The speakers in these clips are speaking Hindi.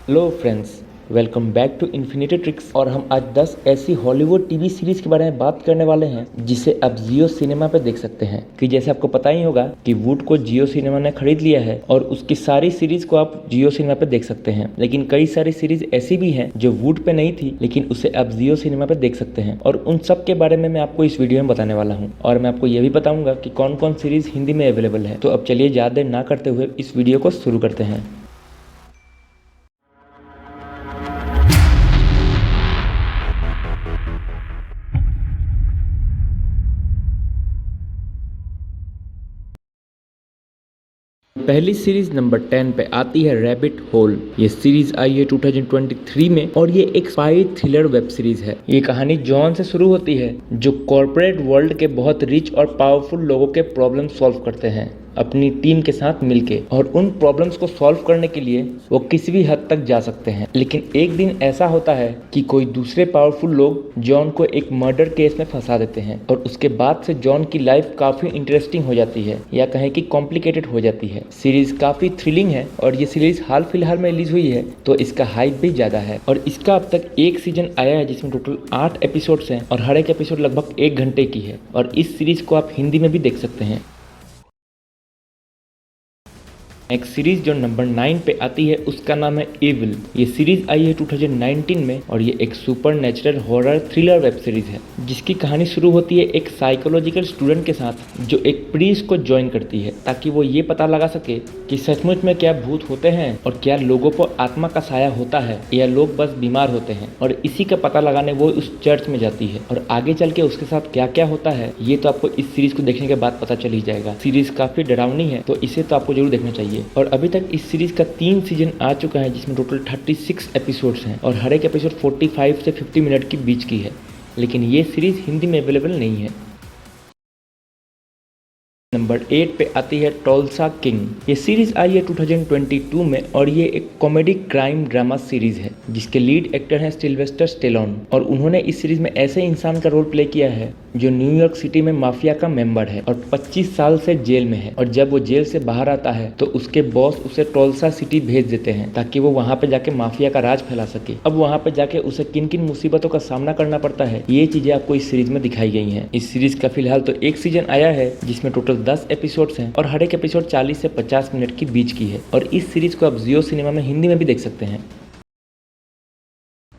Hello friends, welcome back to Infinity Tricks. और हम आज 10 ऐसी हॉलीवुड टीवी सीरीज के बारे में बात करने वाले हैं जिसे आप जियो सिनेमा पे देख सकते हैं। कि जैसे आपको पता ही होगा कि वुड को जियो सिनेमा ने खरीद लिया है और उसकी सारी सीरीज को आप जियो सिनेमा पे देख सकते हैं। लेकिन कई सारी सीरीज ऐसी भी हैं जो वुड पे नहीं थी, लेकिन उसे आप जियो सिनेमा पे देख सकते हैं। और उन सब के बारे में मैं आपको इस वीडियो में बताने वाला हूँ। और मैं आपको यह भी बताऊंगा कि कौन कौन सीरीज हिंदी में अवेलेबल है। तो अब चलिए ज़्यादा देर ना करते हुए इस वीडियो को शुरू करते हैं। पहली सीरीज नंबर 10 पे आती है रैबिट होल। ये सीरीज आई है 2023 में और ये एक स्पाई थ्रिलर वेब सीरीज है। ये कहानी जॉन से शुरू होती है जो कॉर्पोरेट वर्ल्ड के बहुत रिच और पावरफुल लोगों के प्रॉब्लम सॉल्व करते हैं अपनी टीम के साथ मिलके। और उन प्रॉब्लम्स को सॉल्व करने के लिए वो किसी भी हद तक जा सकते हैं। लेकिन एक दिन ऐसा होता है कि कोई दूसरे पावरफुल लोग जॉन को एक मर्डर केस में फंसा देते हैं और उसके बाद से जॉन की लाइफ काफी इंटरेस्टिंग हो जाती है, या कहें कि कॉम्प्लिकेटेड हो जाती है। सीरीज काफी थ्रिलिंग है और ये सीरीज हाल फिलहाल में रिलीज हुई है, तो इसका हाइप भी ज्यादा है। और इसका अब तक एक सीजन आया है जिसमें टोटल 8 एपिसोड्स हैं और हर एक एपिसोड लगभग 1 घंटे की है। और इस सीरीज को आप हिंदी में भी देख सकते हैं। एक सीरीज जो नंबर 9 पे आती है उसका नाम है एविल। ये सीरीज आई है 2019 में और ये एक super natural horror thriller web series है जिसकी कहानी शुरू होती है एक साइकोलॉजिकल स्टूडेंट के साथ जो एक प्रीस्ट को ज्वाइन करती है ताकि वो ये पता लगा सके कि सचमुच में क्या भूत होते हैं और क्या लोगों पर आत्मा का साया होता है या लोग बस बीमार होते हैं। और इसी का पता लगाने वो उस चर्च में जाती है और आगे चल के उसके साथ क्या क्या होता है ये तो आपको इस सीरीज को देखने के बाद पता चल ही जाएगा। सीरीज काफी डरावनी है तो इसे तो आपको जरूर देखना चाहिए। और अभी तक इस सीरीज का 3 सीजन आ चुका है जिसमें टोटल 36 एपिसोड्स हैं और हर एक एपिसोड 45 से 50 मिनट के बीच की है। लेकिन ये सीरीज हिंदी में अवेलेबल नहीं है। नंबर 8 पे आती है टोल्सा किंग। ये सीरीज आई है 2022 में और ये एक कॉमेडी क्राइम ड्रामा सीरीज है जिसके लीड एक्टर हैं सिल्वेस्टर स्टेलोन। और उन्होंने इस सीरीज में ऐसे इंसान का रोल प्ले किया है जो न्यूयॉर्क सिटी में माफिया का मेंबर है और 25 साल से जेल में है। और जब वो जेल से बाहर आता है तो उसके बॉस उसे टोल्सा सिटी भेज देते हैं ताकि वो वहाँ पे जाके माफिया का राज फैला सके। अब वहाँ पे जाके उसे किन किन मुसीबतों का सामना करना पड़ता है ये चीजें आपको इस सीरीज में दिखाई गई हैं। इस सीरीज का फिलहाल तो एक सीजन आया है जिसमें टोटल 10 एपिसोड्स हैं और हर एक एपिसोड 40 से 50 मिनट की बीच की है। और इस सीरीज को आप जियो सिनेमा में हिंदी में भी देख सकते हैं।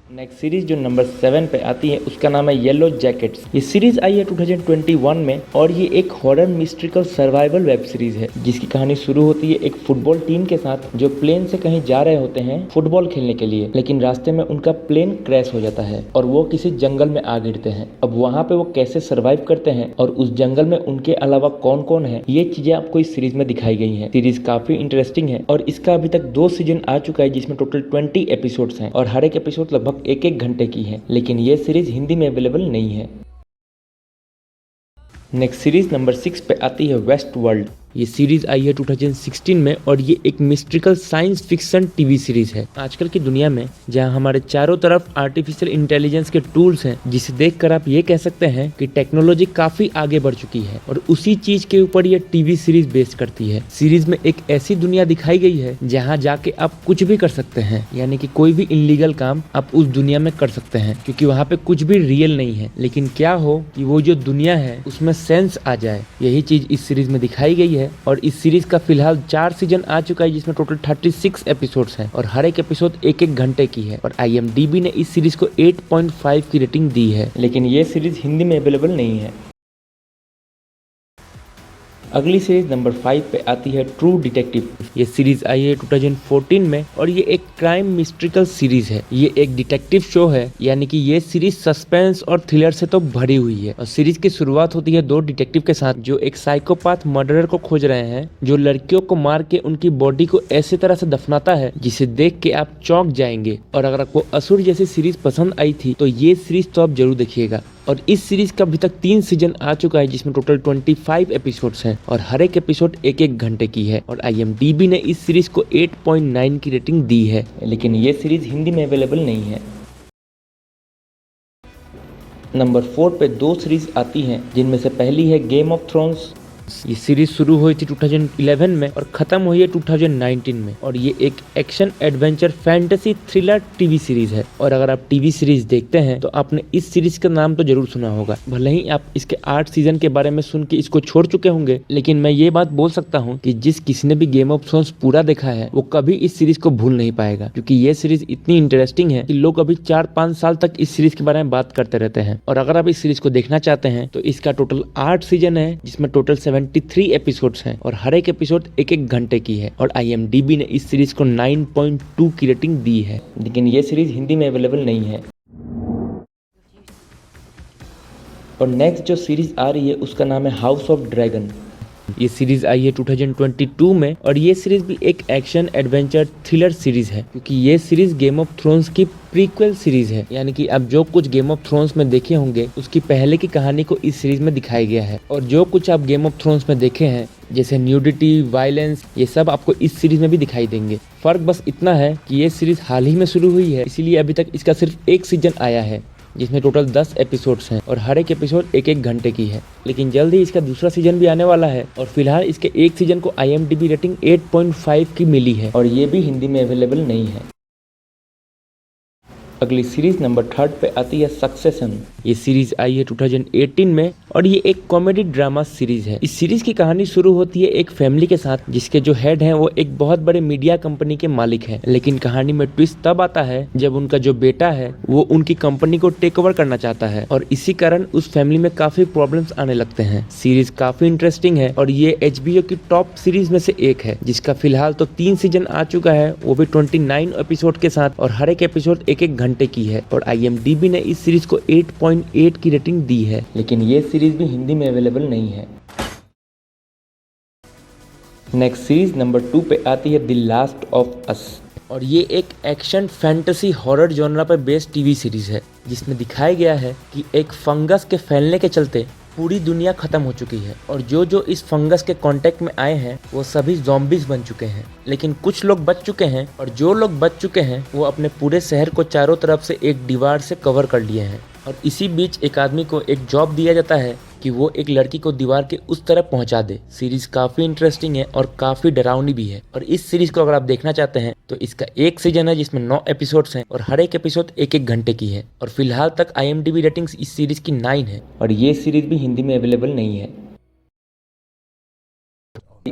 नेक्स्ट सीरीज जो नंबर 7 पे आती है उसका नाम है येलो जैकेट्स। ये सीरीज आई है 2021 में और ये एक हॉरर मिस्ट्रिकल सर्वाइवल वेब सीरीज है जिसकी कहानी शुरू होती है एक फुटबॉल टीम के साथ जो प्लेन से कहीं जा रहे होते हैं फुटबॉल खेलने के लिए। लेकिन रास्ते में उनका प्लेन क्रैश हो जाता है और वो किसी जंगल में आ गिरते हैं। अब वहाँ पे वो कैसे सर्वाइव करते हैं और उस जंगल में उनके अलावा कौन कौन है ये चीजें आपको इस सीरीज में दिखाई गई है। सीरीज काफी इंटरेस्टिंग है और इसका अभी तक 2 सीजन आ चुका है जिसमें टोटल 20 एपिसोड्स हैं और हर एक एपिसोड लगभग 1-1 घंटे की है। लेकिन ये सीरीज हिंदी में अवेलेबल नहीं है। नेक्स्ट सीरीज नंबर 6 पे आती है वेस्ट वर्ल्ड। ये सीरीज आई है 2016 में और ये एक मिस्ट्रिकल साइंस फिक्शन टीवी सीरीज है। आजकल की दुनिया में जहां हमारे चारों तरफ आर्टिफिशियल इंटेलिजेंस के टूल्स हैं जिसे देखकर आप ये कह सकते हैं कि टेक्नोलॉजी काफी आगे बढ़ चुकी है और उसी चीज के ऊपर ये टीवी सीरीज बेस्ड करती है। सीरीज में एक ऐसी दुनिया दिखाई गई है जहाँ जाके आप कुछ भी कर सकते हैं, यानी कि कोई भी इलीगल काम आप उस दुनिया में कर सकते हैं क्योंकि वहाँ पे कुछ भी रियल नहीं है। लेकिन क्या हो कि वो जो दुनिया है उसमें सेंस आ जाए, यही चीज इस सीरीज में दिखाई गई है। और इस सीरीज का फिलहाल 4 सीजन आ चुका है जिसमें टोटल 36 एपिसोड्स हैं और हर एक एपिसोड 1-1 घंटे की है। और IMDb ने इस सीरीज को 8.5 की रेटिंग दी है। लेकिन ये सीरीज हिंदी में अवेलेबल नहीं है। अगली सीरीज नंबर 5 पे आती है ट्रू डिटेक्टिव। ये सीरीज आई है 2014 में और ये एक क्राइम मिस्ट्रिकल सीरीज है। ये एक डिटेक्टिव शो है, यानी कि ये सीरीज सस्पेंस और थ्रिलर से तो भरी हुई है। और सीरीज की शुरुआत होती है 2 डिटेक्टिव के साथ जो एक साइकोपाथ मर्डरर को खोज रहे हैं जो लड़कियों को मार के उनकी बॉडी को ऐसी तरह से दफनाता है जिसे देख के आप चौंक जाएंगे। और अगर आपको असुर जैसी सीरीज पसंद आई थी तो ये सीरीज तो आप जरूर देखिएगा। और इस सीरीज का अभी तक 3 सीजन आ चुका है जिसमें टोटल 25 एपिसोड्स हैं और हर एक एपिसोड 1-1 घंटे की है। और IMDb ने इस सीरीज को 8.9 की रेटिंग दी है। लेकिन ये सीरीज हिंदी में अवेलेबल नहीं है। नंबर 4 पे 2 सीरीज आती हैं जिनमें से पहली है गेम ऑफ थ्रोन्स ये सीरीज शुरू हुई थी 2011 में और खत्म हुई है 2019 में और ये एक action adventure fantasy thriller TV series है। और अगर आप टीवी सीरीज देखते हैं तो आपने इस सीरीज का नाम तो जरूर सुना होगा। भले ही आप इसके 8 सीजन के बारे में सुन के इसको छोड़ चुके होंगे, लेकिन मैं ये बात बोल सकता हूँ कि जिस किसी ने भी गेम ऑफ थ्रोन्स पूरा देखा है वो कभी इस सीरीज को भूल नहीं पाएगा, क्योंकि ये सीरीज इतनी इंटरेस्टिंग है कि लोग अभी 4-5 साल तक इस सीरीज के बारे में बात करते रहते हैं। और अगर आप इस सीरीज को देखना चाहते हैं तो इसका टोटल 8 सीजन है, जिसमें टोटल 73 एपिसोड्स हैं और हर एक एपिसोड 1-1 घंटे की है। और IMDb ने इस सीरीज को 9.2 की रेटिंग दी है, लेकिन ये सीरीज हिंदी में अवेलेबल नहीं है। और नेक्स्ट जो सीरीज आ रही है उसका नाम है हाउस ऑफ ड्रैगन। ये सीरीज आई है 2022 में और ये सीरीज भी एक एक्शन एडवेंचर थ्रिलर सीरीज है, क्योंकि ये सीरीज गेम ऑफ थ्रोन्स की प्रीक्वल सीरीज है। यानी कि आप जो कुछ गेम ऑफ थ्रोन्स में देखे होंगे उसकी पहले की कहानी को इस सीरीज में दिखाया गया है। और जो कुछ आप गेम ऑफ थ्रोन्स में देखे हैं जैसे न्यूडिटी, वायलेंस, ये सब आपको इस सीरीज में भी दिखाई देंगे। फर्क बस इतना है कि ये सीरीज हाल ही में शुरू हुई है, इसीलिए अभी तक इसका सिर्फ एक सीजन आया है, जिसमें टोटल 10 एपिसोड्स हैं और हर एक एपिसोड 1-1 घंटे की है। लेकिन जल्द ही इसका दूसरा सीजन भी आने वाला है और फिलहाल इसके एक सीजन को IMDb रेटिंग 8.5 की मिली है और ये भी हिंदी में अवेलेबल नहीं है। अगली सीरीज नंबर 3 पे आती है सक्सेशन। ये सीरीज आई है 2018 में और ये एक कॉमेडी ड्रामा सीरीज है। इस सीरीज की कहानी शुरू होती है एक फैमिली के साथ, जिसके जो हेड हैं वो एक बहुत बड़े मीडिया कंपनी के मालिक हैं। लेकिन कहानी में ट्विस्ट तब आता है जब उनका जो बेटा है वो उनकी कंपनी को टेक ओवर करना चाहता है और इसी कारण उस फैमिली में काफी प्रॉब्लम्स आने लगते हैं। सीरीज काफी इंटरेस्टिंग है और ये HBO की टॉप सीरीज में से एक है, जिसका फिलहाल तो 3 सीजन आ चुका है, वो भी 29 एपिसोड के साथ और हर एक एपिसोड 1-1 घंटे की है। और IMDb ने इस सीरीज को 8.8 की रेटिंग दी है, लेकिन ये सीरीज भी हिंदी में अवेलेबल नहीं है। नेक्स्ट सीरीज नंबर 2 पे आती है द लास्ट ऑफ अस और ये एक एक्शन फैंटेसी हॉरर जॉनरा पर बेस्ड टीवी सीरीज है, जिसमें दिखाया गया है कि एक फंगस के फैलने के चलते पूरी दुनिया खत्म हो चुकी है और जो इस फंगस के कांटेक्ट में आए हैं वो सभी ज़ॉम्बीज बन चुके हैं। लेकिन कुछ लोग बच चुके हैं और जो लोग बच चुके हैं वो अपने पूरे शहर को चारों तरफ से एक दीवार से कवर कर लिए हैं। और इसी बीच एक आदमी को एक जॉब दिया जाता है कि वो एक लड़की को दीवार के उस तरफ पहुंचा दे। सीरीज काफी इंटरेस्टिंग है और काफी डरावनी भी है। और इस सीरीज को अगर आप देखना चाहते हैं तो इसका एक सीजन है जिसमें 9 एपिसोड्स हैं और हर एक एपिसोड 1-1 घंटे की है। और फिलहाल तक IMDb रेटिंग्स इस सीरीज की 9 है और ये सीरीज भी हिंदी में अवेलेबल नहीं है।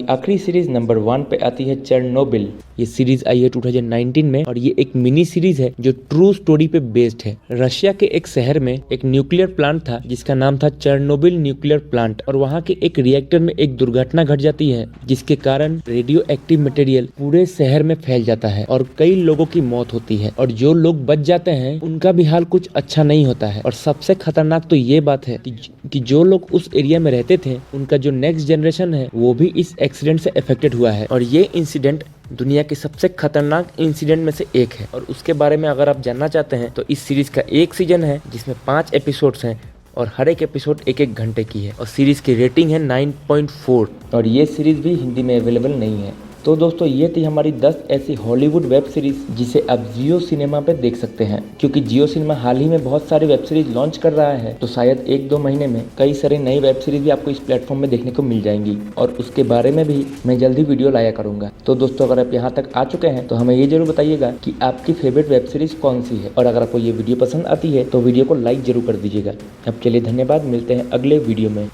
आखिरी सीरीज नंबर 1 पे आती है चेरनोबिल। ये सीरीज आई है 2019 में और ये एक मिनी सीरीज है जो ट्रू स्टोरी पे बेस्ड है। रशिया के एक शहर में एक न्यूक्लियर प्लांट था जिसका नाम था चेरनोबिल न्यूक्लियर प्लांट और वहाँ के एक रिएक्टर में एक दुर्घटना घट जाती है, जिसके कारण रेडियो एक्टिव मटेरियल पूरे शहर में फैल जाता है और कई लोगों की मौत होती है। और जो लोग बच जाते हैं उनका भी हाल कुछ अच्छा नहीं होता है। और सबसे खतरनाक तो ये बात है कि जो लोग उस एरिया में रहते थे उनका जो नेक्स्ट जनरेशन है वो भी इस एक्सीडेंट से अफेक्टेड हुआ है। और ये इंसिडेंट दुनिया के सबसे खतरनाक इंसिडेंट में से एक है। और उसके बारे में अगर आप जानना चाहते हैं तो इस सीरीज का एक सीजन है जिसमें 5 एपिसोड्स हैं और हर एक एपिसोड 1-1 घंटे की है और सीरीज की रेटिंग है 9.4 और ये सीरीज भी हिंदी में अवेलेबल नहीं है। तो दोस्तों ये थी हमारी 10 ऐसी हॉलीवुड वेब सीरीज जिसे आप जियो सिनेमा पे देख सकते हैं, क्योंकि जियो सिनेमा हाल ही में बहुत सारी वेब सीरीज लॉन्च कर रहा है, तो शायद 1-2 महीने में कई सारी नई वेब सीरीज भी आपको इस प्लेटफॉर्म में देखने को मिल जाएंगी और उसके बारे में भी मैं जल्दी वीडियो लाया करूंगा। तो दोस्तों अगर आप यहाँ तक आ चुके हैं तो हमें ये जरूर बताइएगा कि आपकी फेवरेट वेब सीरीज कौन सी है और अगर आपको ये वीडियो पसंद आती है तो वीडियो को लाइक जरूर कर दीजिएगा। अब के लिए धन्यवाद, मिलते हैं अगले वीडियो में।